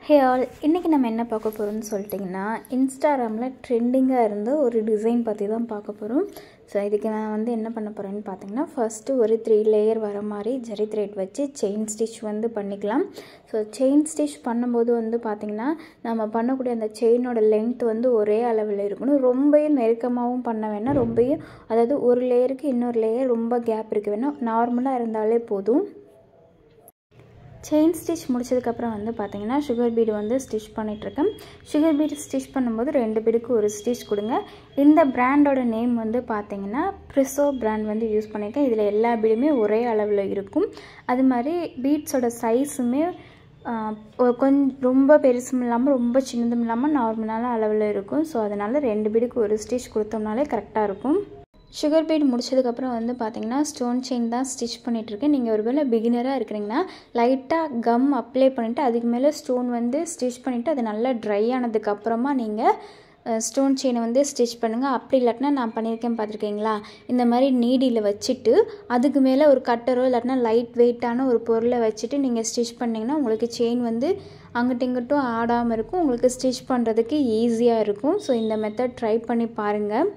Hey all, இன்றைக்கி நம்ம என்ன பார்க்க போகிறோம்னு சொல்லிட்டிங்கன்னா, இன்ஸ்டாகிராமில் ட்ரெண்டிங்காக இருந்த ஒரு டிசைன் பற்றி தான் பார்க்க போகிறோம். ஸோ இதுக்கு நான் வந்து என்ன பண்ண போகிறேன்னு பார்த்தீங்கன்னா, ஃபஸ்ட்டு ஒரு 3 லேயர் வர மாதிரி ஜரி த்ரெட் வச்சு செயின் ஸ்டிச் வந்து பண்ணிக்கலாம். ஸோ செயின் ஸ்டிச் பண்ணும்போது வந்து பார்த்திங்கன்னா, நம்ம பண்ணக்கூடிய அந்த செயினோட லென்த் வந்து ஒரே அளவில் இருக்கணும். ரொம்பவும் நெருக்கமாகவும் பண்ண வேணாம், ரொம்பவும் அதாவது ஒரு லேயருக்கு இன்னொரு லேயர் ரொம்ப கேப் இருக்க வேணாம், நார்மலாக இருந்தாலே போதும். செயின் ஸ்டிச் முடிச்சதுக்கப்புறம் வந்து பார்த்திங்கன்னா சுகர் பீடு வந்து ஸ்டிச் பண்ணிகிட்ருக்கேன். சுகர் பீடு ஸ்டிச் பண்ணும்போது 2 பீடுக்கு ஒரு ஸ்டிச் கொடுங்க. இந்த பிராண்டோட நேம் வந்து பார்த்திங்கன்னா ப்ரிசோ பிராண்ட் வந்து யூஸ் பண்ணியிருக்கேன். இதில் எல்லா பீடுமே ஒரே அளவில் இருக்கும். அது மாதிரி பீட்ஸோட சைஸுமே கொஞ்சம் ரொம்ப பெருசும் இல்லாமல் ரொம்ப சின்னதும் இல்லாமல் நார்மலான அளவில் இருக்கும். ஸோ அதனால் 2 பீடுக்கு ஒரு ஸ்டிச் கொடுத்தோம்னாலே கரெக்டாக இருக்கும். சுகர் பீட் முடிச்சதுக்கப்புறம் வந்து பார்த்திங்கன்னா ஸ்டோன் செயின் தான் ஸ்டிச் பண்ணிகிட்ருக்கேன். நீங்கள் ஒரு வேளை பிகினராக இருக்கிறீங்கன்னா லைட்டாக கம் அப்ளை பண்ணிவிட்டு அதுக்கு மேலே ஸ்டோன் வந்து ஸ்டிச் பண்ணிவிட்டு அது நல்லா ட்ரை ஆனதுக்கப்புறமா நீங்கள் ஸ்டோன் செயினை வந்து ஸ்டிச் பண்ணுங்கள். அப்படி இல்லாட்டினா நான் பண்ணியிருக்கேன் பார்த்துருக்கீங்களா, இந்த மாதிரி நீடியில் வச்சுட்டு அதுக்கு மேலே ஒரு கட்டரோ இல்லாட்டினா லைட் வெயிட்டான ஒரு பொருளை வச்சுட்டு நீங்கள் ஸ்டிச் பண்ணிங்கன்னா உங்களுக்கு செயின் வந்து அங்கிட்டும் இங்கிட்டும் ஆடாமல் இருக்கும். உங்களுக்கு ஸ்டிச் பண்ணுறதுக்கு ஈஸியாக இருக்கும். ஸோ இந்த மெத்தட் ட்ரை பண்ணி பாருங்கள்.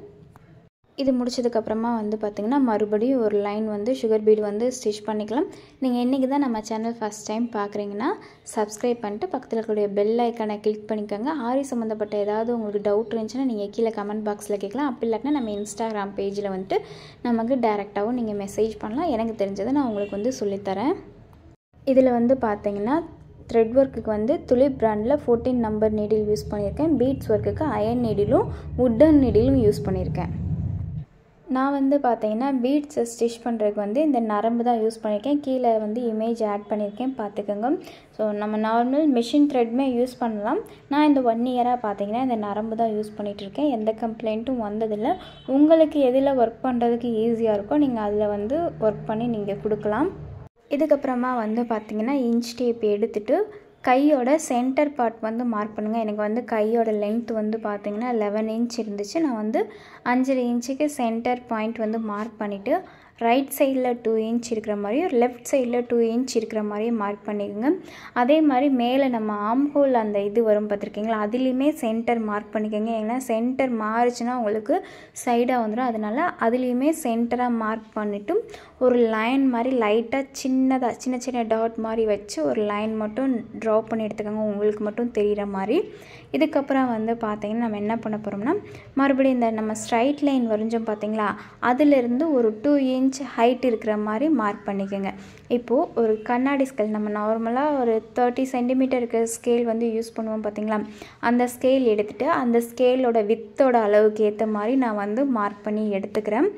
இது முடிச்சதுக்கப்புறமா வந்து பார்த்திங்கன்னா மறுபடியும் ஒரு லைன் வந்து சுகர் பீடு வந்து ஸ்டிச் பண்ணிக்கலாம். நீங்கள் இன்றைக்கி தான் நம்ம சேனல் ஃபஸ்ட் டைம் பார்க்குறீங்கன்னா சப்ஸ்கிரைப் பண்ணிட்டு பக்கத்தில் இருக்கக்கூடிய பெல் ஐக்கானை கிளிக் பண்ணிக்கோங்க. ஆரி சம்மந்தப்பட்ட ஏதாவது உங்களுக்கு டவுட் இருந்துச்சுன்னா நீங்கள் கீழே கமெண்ட் பாக்ஸில் கேட்கலாம். அப்படி இல்லாட்டினா நம்ம இன்ஸ்டாகிராம் பேஜில் வந்துட்டு நமக்கு டேரெக்டாகவும் நீங்கள் மெசேஜ் பண்ணலாம். எனக்கு தெரிஞ்சதை நான் உங்களுக்கு வந்து சொல்லித்தரேன். இதில் வந்து பார்த்திங்கன்னா த்ரெட் ஒர்க்குக்கு வந்து துலிப் பிராண்டில் 14 நம்பர் நீடில் யூஸ் பண்ணியிருக்கேன். பீட்ஸ் ஒர்க்குக்கு அயன் நீடிலும் வுட்டன் நீடிலும் யூஸ் பண்ணியிருக்கேன். நான் வந்து பார்த்தீங்கன்னா பீட்ஸை ஸ்டிச் பண்ணுறதுக்கு வந்து இந்த நரம்பு தான் யூஸ் பண்ணியிருக்கேன். கீழே வந்து இமேஜ் ஆட் பண்ணியிருக்கேன், பார்த்துக்கோங்க. ஸோ நம்ம நார்மல் மிஷின் த்ரெட்மே யூஸ் பண்ணலாம். நான் இந்த 1 இயராக பார்த்தீங்கன்னா இந்த நரம்பு தான் யூஸ் பண்ணிகிட்ருக்கேன். எந்த கம்ப்ளைண்ட்டும் வந்ததில்லை. உங்களுக்கு எதில் ஒர்க் பண்ணுறதுக்கு ஈஸியாக இருக்கோ நீங்கள் அதில் வந்து ஒர்க் பண்ணி நீங்கள் கொடுக்கலாம். இதுக்கப்புறமா வந்து பார்த்திங்கன்னா இன்ச் டேப் எடுத்துகிட்டு கையோட சென்டர் பார்ட் வந்து மார்க் பண்ணுங்கள். எனக்கு வந்து கையோட லென்த் வந்து பார்த்திங்கன்னா 11 இன்ச் இருந்துச்சு. நான் வந்து 5.5 இன்ச்சுக்கு சென்டர் பாயிண்ட் வந்து மார்க் பண்ணிவிட்டு ரைட் சைடில் 2 இன்ச் இருக்கிற மாதிரியும் லெஃப்ட் சைடில் 2 இன்ச் இருக்கிற மாதிரியும் மார்க் பண்ணிக்கோங்க. அதே மாதிரி மேலே நம்ம ஆம் ஹோல் அந்த இது வரும் பார்த்துருக்கீங்களா, அதுலேயுமே சென்டர் மார்க் பண்ணிக்கோங்க. ஏன்னா சென்டர் மாறுச்சுன்னா உங்களுக்கு சைடாக வந்துடும். அதனால் அதுலேயுமே சென்டராக மார்க் பண்ணிவிட்டு ஒரு லைன் மாதிரி லைட்டாக சின்ன சின்ன டாட் மாதிரி வச்சு ஒரு லைன் மட்டும் ட்ரா பண்ணி எடுத்துக்கோங்க, உங்களுக்கு மட்டும் தெரிகிற மாதிரி. இதுக்கப்புறம் வந்து பார்த்திங்கன்னா நம்ம என்ன பண்ண போகிறோம்னா மறுபடியும் இந்த நம்ம ஸ்ட்ரைட் லைன் வரைஞ்சோம் பார்த்திங்களா, அதிலிருந்து ஒரு 2 இன்ச் ஹைட் இருக்கிற மாதிரி மார்க் பண்ணிக்கோங்க. இப்போது ஒரு கண்ணாடி ஸ்கேல், நம்ம நார்மலாக ஒரு 30 சென்டிமீட்டர் இருக்கிற ஸ்கேல் வந்து யூஸ் பண்ணுவோம் பார்த்திங்களா, அந்த ஸ்கேல் எடுத்துகிட்டு அந்த ஸ்கேலோட வித்தோட அளவுக்கு ஏற்ற மாதிரி நான் வந்து மார்க் பண்ணி எடுத்துக்கிறேன்.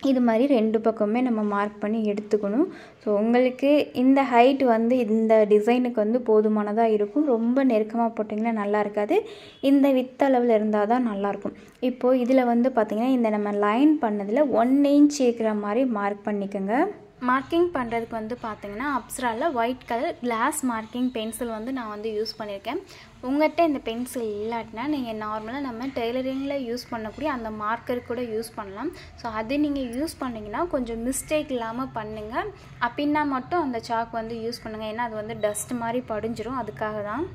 இது மாதிரி 2 பக்கமே நம்ம மார்க் பண்ணி எடுத்துக்கணும். ஸோ உங்களுக்கு இந்த ஹைட் வந்து இந்த டிசைனுக்கு வந்து போதுமானதாக இருக்கும். ரொம்ப நெருக்கமாக போட்டிங்கன்னா நல்லா இருக்காது. இந்த வித் அளவில் இருந்தால் தான் நல்லாயிருக்கும். இப்போது இதில் வந்து பார்த்திங்கன்னா இந்த நம்ம லைன் பண்ணதில் 1 இன்ச் இருக்கிற மாதிரி மார்க் பண்ணிக்கோங்க. மார்க்கிங் பண்ணுறதுக்கு வந்து பார்த்திங்கன்னா அப்சராவில் white colour glass marking pencil வந்து நான் வந்து யூஸ் பண்ணியிருக்கேன். உங்கள்கிட்ட இந்த பென்சில் இல்லாட்டினா நீங்கள் நார்மலாக நம்ம டெய்லரிங்கில் யூஸ் பண்ணக்கூடிய அந்த மார்க்கர் கூட யூஸ் பண்ணலாம். ஸோ அது நீங்கள் யூஸ் பண்ணிங்கன்னா கொஞ்சம் மிஸ்டேக் இல்லாமல் பண்ணுங்கள். அப்படின்னா மட்டும் அந்த சாக் வந்து யூஸ் பண்ணுங்கள். ஏன்னா அது வந்து டஸ்ட் மாதிரி படிஞ்சிரும். அதுக்காக தான்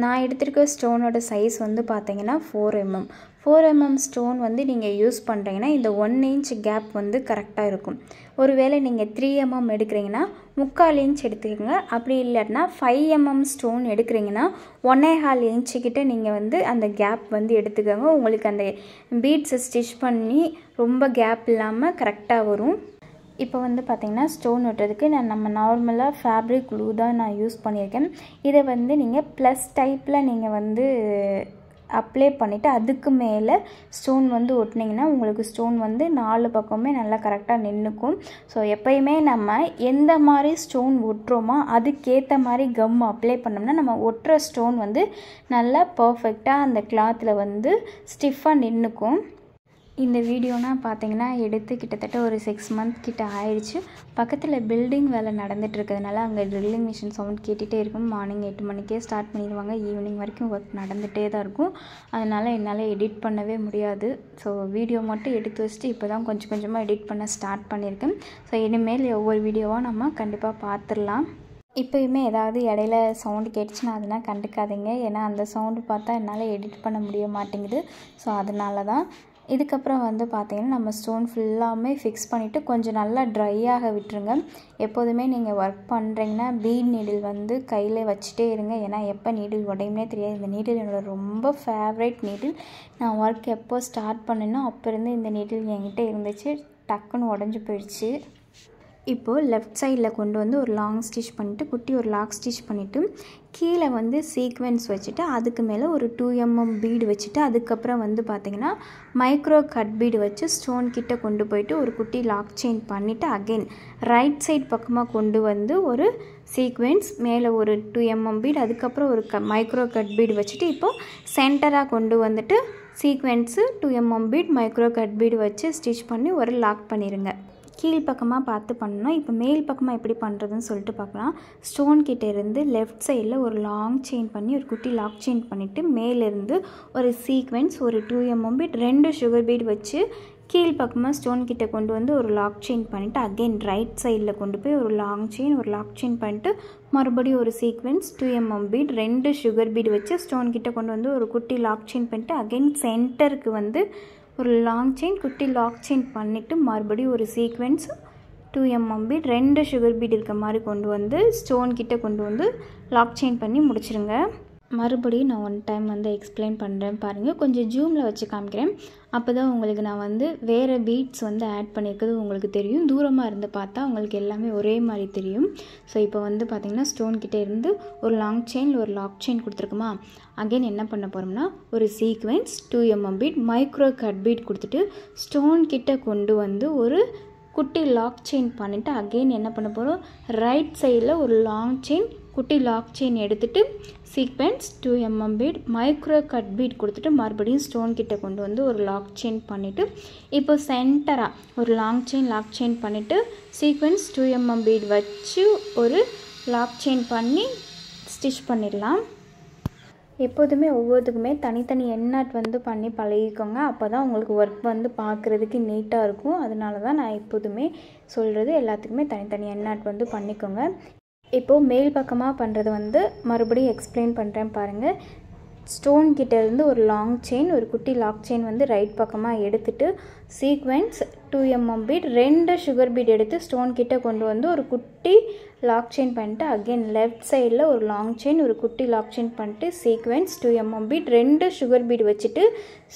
நான் எடுத்துருக்க ஸ்டோனோட சைஸ் வந்து பார்த்திங்கன்னா 4 mm ஸ்டோன் வந்து நீங்கள் யூஸ் பண்ணுறீங்கன்னா இந்த 1 இன்ச் கேப் வந்து கரெக்டாக இருக்கும். ஒருவேளை நீங்கள் 3 mm எடுக்கிறீங்கன்னா 3/4 இன்ச் எடுத்துக்கோங்க. அப்படி இல்லாட்டினா 5 mm ஸ்டோன் எடுக்கிறீங்கன்னா 1.25 இன்ச்சுக்கிட்ட நீங்கள் வந்து அந்த கேப் வந்து எடுத்துக்கோங்க. உங்களுக்கு அந்த பீட்ஸை ஸ்டிச் பண்ணி ரொம்ப கேப் இல்லாமல் கரெக்டாக வரும். இப்போ வந்து பார்த்திங்கன்னா ஸ்டோன் ஒட்டுறதுக்கு நம்ம நார்மலாக ஃபேப்ரிக் க்ளூ தான் நான் யூஸ் பண்ணியிருக்கேன். இதை வந்து நீங்கள் ப்ளஸ் டைப்பில் நீங்கள் வந்து அப்ளை பண்ணிவிட்டு அதுக்கு மேலே ஸ்டோன் வந்து ஒட்டினீங்கன்னா உங்களுக்கு ஸ்டோன் வந்து 4 பக்கமே நல்லா கரெக்டாக நின்றுக்கும். ஸோ எப்போயுமே நம்ம எந்த மாதிரி ஸ்டோன் ஒட்டுறோமோ அதுக்கேற்ற மாதிரி கம் அப்ளை பண்ணோம்னா நம்ம ஒட்டுற ஸ்டோன் வந்து நல்லா பர்ஃபெக்டாக அந்த கிளாத்தில் வந்து ஸ்டிஃபாக நின்றுக்கும். இந்த வீடியோனா பார்த்தீங்கன்னா எடுத்து கிட்டத்தட்ட ஒரு 6 மந்த் கிட்ட ஆயிடுச்சு. பக்கத்தில் பில்டிங் வேலை நடந்துகிட்ருக்கிறதுனால அங்கே ட்ரில்லிங் மிஷின் சவுண்ட் கேட்டுகிட்டே இருக்கும். மார்னிங் 8 மணிக்கே ஸ்டார்ட் பண்ணிடுவாங்க, ஈவினிங் வரைக்கும் ஒர்க் நடந்துகிட்டே தான் இருக்கும். அதனால் என்னால் எடிட் பண்ணவே முடியாது. ஸோ வீடியோ மட்டும் எடுத்து வச்சுட்டு இப்போ தான் கொஞ்சம் கொஞ்சமாக எடிட் பண்ண ஸ்டார்ட் பண்ணியிருக்கேன். ஸோ இனிமேல் ஒவ்வொரு வீடியோவாக நம்ம கண்டிப்பாக பார்த்துடலாம். இப்போயுமே ஏதாவது இடையில சவுண்டு கேட்டுச்சுன்னா அதெல்லாம் கண்டுக்காதீங்க. ஏன்னா அந்த சவுண்டு பார்த்தா என்னால் எடிட் பண்ண முடிய மாட்டேங்குது. ஸோ அதனால தான். இதுக்கப்புறம் வந்து பார்த்திங்கன்னா நம்ம ஸ்டோன் ஃபுல்லாமே ஃபிக்ஸ் பண்ணிவிட்டு கொஞ்சம் நல்லா ட்ரையாக விட்டுருங்க. எப்போதுமே நீங்கள் ஒர்க் பண்ணுறீங்கன்னா பீட் நீடில் வந்து கையில் வச்சுட்டே இருங்க. ஏன்னா எப்போ நீடில் உடையுமே தெரியாது. இந்த நீடில் என்னோட ரொம்ப ஃபேவரட் நீடில். நான் ஒர்க் எப்போ ஸ்டார்ட் பண்ணேனோ அப்போ இருந்து இந்த நீடில் என்கிட்ட இருந்துச்சு. டக்குன்னு உடஞ்சி போயிடுச்சு. இப்போது லெஃப்ட் சைடில் கொண்டு வந்து ஒரு லாங் ஸ்டிச் பண்ணிவிட்டு குட்டி ஒரு லாக் ஸ்டிச் பண்ணிவிட்டு கீழே வந்து சீக்வென்ஸ் வச்சுட்டு அதுக்கு மேலே ஒரு 2 mm பீடு வச்சுட்டு அதுக்கப்புறம் வந்து பார்த்திங்கன்னா மைக்ரோ கட் பீடு வச்சு ஸ்டோன் கிட்ட கொண்டு போயிட்டு ஒரு குட்டி லாக் செயின் பண்ணிவிட்டு அகெயின் ரைட் சைட் பக்கமாக கொண்டு வந்து ஒரு சீக்வென்ஸ் மேலே ஒரு 2 mm பீடு அதுக்கப்புறம் ஒரு மைக்ரோ கட் பீடு வச்சுட்டு இப்போது சென்டராக கொண்டு வந்துட்டு sequence 2 mm bead micro cut bead வச்சு ஸ்டிச் பண்ணி ஒரு லாக் பண்ணிடுங்க. கீழ் பக்கமாக பார்த்து பண்ணணும். இப்போ மேல் பக்கமாக எப்படி பண்ணுறதுன்னு சொல்லிட்டு பார்க்கலாம். ஸ்டோன் கிட்டே இருந்து லெஃப்ட் சைடில் ஒரு லாங் செயின் பண்ணி ஒரு குட்டி லாக் செயின் பண்ணிவிட்டு மேலேருந்து ஒரு சீக்வென்ஸ் ஒரு 2 mm பீட் 2 சுகர் பீட் வச்சு கீழ் பக்கமாக ஸ்டோன் கிட்டே கொண்டு வந்து ஒரு லாக் செயின் பண்ணிவிட்டு அகெயின் ரைட் சைடில் கொண்டு போய் ஒரு லாங் செயின் ஒரு லாக் செயின் பண்ணிட்டு மறுபடியும் ஒரு sequence 2 mm bead 2 sugar bead வச்சு ஸ்டோன் கிட்டே கொண்டு வந்து ஒரு குட்டி லாக் செயின் பண்ணிட்டு அகெயின் சென்டருக்கு வந்து ஒரு லாங் செயின் குட்டி லாக் செயின் பண்ணிவிட்டு மறுபடியும் ஒரு sequence 2 mm bead 2 sugar bead இருக்க மாதிரி கொண்டு வந்து ஸ்டோன் கிட்ட கொண்டு வந்து லாக் செயின் பண்ணி முடிச்சிருங்க. மறுபடியும் நான் ஒன் டைம் வந்து எக்ஸ்பிளைன் பண்ணுறேன் பாருங்கள். கொஞ்சம் ஜூமில் வச்சு காமிக்கிறேன். அப்போ தான் உங்களுக்கு நான் வந்து வேறு பீட்ஸ் வந்து ஆட் பண்ணியிருக்கிறது உங்களுக்கு தெரியும். தூரமாக இருந்து பார்த்தா உங்களுக்கு எல்லாமே ஒரே மாதிரி தெரியும். ஸோ இப்போ வந்து பார்த்திங்கன்னா ஸ்டோன் கிட்டே இருந்து ஒரு லாங் செயினில் ஒரு லாக் செயின் கொடுத்துருக்குமா அகெயின் என்ன பண்ண போகிறோம்னா ஒரு sequence 2 mm bead micro cut bead கொடுத்துட்டு ஸ்டோன் கிட்ட கொண்டு வந்து ஒரு குட்டி லாக் செயின் பண்ணிவிட்டு அகெயின் என்ன பண்ண போகிறோம் ரைட் சைடில் ஒரு லாங் செயின் குட்டி லாக் செயின் எடுத்துகிட்டு sequence 2 mm bead micro cut bead கொடுத்துட்டு மறுபடியும் ஸ்டோன் கிட்ட கொண்டு வந்து ஒரு லாக் செயின் பண்ணிவிட்டு இப்போ சென்டராக ஒரு லாங் செயின் பண்ணிவிட்டு சீக்வென்ஸ் 2 mm பீட் வச்சு ஒரு லாக் செயின் பண்ணி ஸ்டிச் பண்ணிடலாம். எப்போதுமே ஒவ்வொருத்துக்குமே தனித்தனி எண்ணாட் வந்து பண்ணி பழகிக்கோங்க. அப்போ தான் உங்களுக்கு ஒர்க் வந்து பார்க்குறதுக்கு நீட்டாக இருக்கும். அதனால தான் நான் எப்போதுமே சொல்கிறது எல்லாத்துக்குமே தனித்தனி எண்ணாட் வந்து பண்ணிக்கோங்க. இப்போது மேல் பக்கமாக பண்ணுறது வந்து மறுபடியும் எக்ஸ்பிளைன் பண்ணுறேன் பாருங்கள். ஸ்டோன் கிட்டேருந்து ஒரு லாங் செயின் ஒரு குட்டி லாக் செயின் வந்து ரைட் பக்கமாக எடுத்துகிட்டு sequence 2 mm bead 2 sugar bead எடுத்து ஸ்டோன் கிட்டே கொண்டு வந்து ஒரு குட்டி லாக் செயின் பண்ணிட்டு அகெயின் லெஃப்ட் சைடில் ஒரு லாங் செயின் ஒரு குட்டி லாக் செயின் பண்ணிட்டு sequence 2 mm bead 2 sugar bead வச்சுட்டு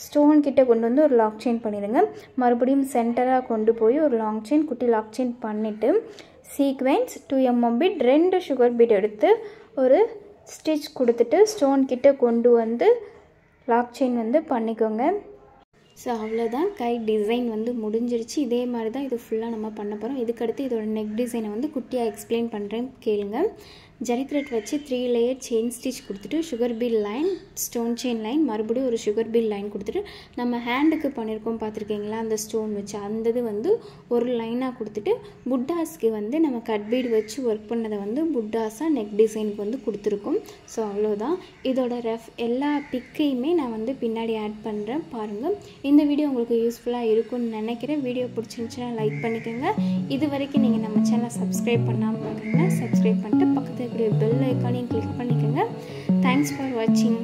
ஸ்டோன் கிட்டே கொண்டு வந்து ஒரு லாக் செயின் பண்ணிடுங்க. மறுபடியும் சென்டராக கொண்டு போய் ஒரு லாங் செயின் குட்டி லாக் செயின் பண்ணிவிட்டு sequence 2 mm bead 2 sugar bead எடுத்து ஒரு ஸ்டிச் கொடுத்துட்டு ஸ்டோன் கிட்ட கொண்டு வந்து லாக் செயின் வந்து பண்ணிக்கோங்க. ஸோ அவ்வளோதான். கை டிசைன் வந்து முடிஞ்சிருச்சு. இதே மாதிரி தான் இது ஃபுல்லாக நம்ம பண்ண போகிறோம். இதுக்கடுத்து இதோட நெக் டிசைனை வந்து குட்டியாக எக்ஸ்பிளைன் பண்ணுறேன் கேளுங்க. ஜரி த்ரெட் வச்சு 3 லேயர் செயின் ஸ்டிச் கொடுத்துட்டு sugar beat line stone chain line மறுபடியும் ஒரு சுகர் பீட் லைன் கொடுத்துட்டு நம்ம ஹேண்டுக்கு பண்ணியிருக்கோம் பார்த்துருக்கீங்களா அந்த ஸ்டோன் வச்சு அந்த வந்து ஒரு லைனாக கொடுத்துட்டு புட்டாஸ்க்கு வந்து நம்ம கட் பீட் வச்சு ஒர்க் பண்ணதை வந்து புட்டாஸாக நெக் டிசைனுக்கு வந்து கொடுத்துருக்கோம். ஸோ அவ்வளோதான். இதோட எல்லா பிக்கையுமே நான் வந்து பின்னாடி ஆட் பண்ணுறேன் பாருங்கள். இந்த வீடியோ உங்களுக்கு யூஸ்ஃபுல்லாக இருக்கும்னு நினைக்கிறேன். வீடியோ பிடிச்சிருந்துச்சுன்னா லைக் பண்ணிக்கோங்க. இது வரைக்கும் நீங்கள் நம்ம சேனலை சப்ஸ்கிரைப் பண்ணாமல் பார்க்குறீங்கன்னா சப்ஸ்கிரைப் பண்ணிட்டு பக்கத்தில் பெல் ஐக்கானையும் கிளிக் பண்ணிக்கோங்க. தேங்க்ஸ் ஃபார் வாட்சிங்.